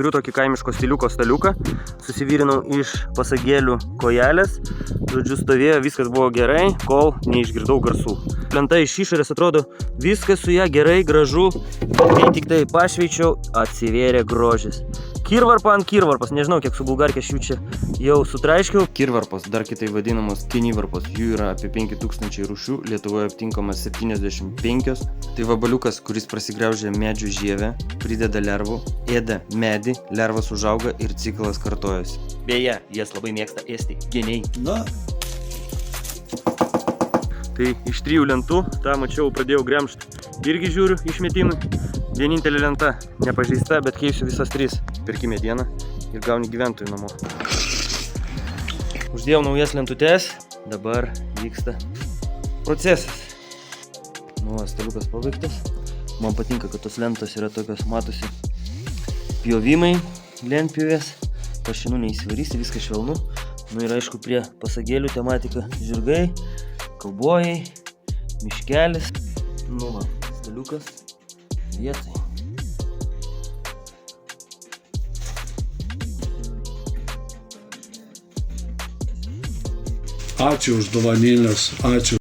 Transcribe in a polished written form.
Turiu tokį kaimiško stiliuko staliuką, susivyrinau iš pasagėlių kojelės, žodžiu stovėjo, viskas buvo gerai, kol neišgirdau garsų. Lenta iš išorės atrodo, viskas su ją gerai, gražu, kai tik tai pašveičiau, atsivėrė grožis. Kirvarpa ant kirvarpas, nežinau kiek su bulgarkės jų čia jau sutraiškiau. Kirvarpas, dar kitai vadinamos kinivarpos, jų yra apie 5000 rūšių, Lietuvoje aptinkamas 75. Tai vabaliukas, kuris prasigriaužia medžių žievę, prideda lervų, ėda medį, lervas užauga ir ciklas kartojasi. Beje, jas labai mėgsta ėsti geniai. Na. Tai iš 3 lentų, tą mačiau, pradėjau gremžti. Irgi žiūriu išmetimui. Vienintelė lenta nepažeista, bet keisiu visas 3. Perki medieną ir gauni gyventojų namo. Uždėjau naujas lentutes, dabar vyksta procesas. Nu, staliukas pabaigtas. Man patinka, kad tos lentos yra tokios, matosi, pjovimai lentpjovės. Pašinų neįsivarysi, viskas švelnu. Nu ir aišku, prie pasagėlių tematika žirgai, kaubojai, miškelis. Nu va, staliukas vietai. Ačiū už dovanėles, ačiū.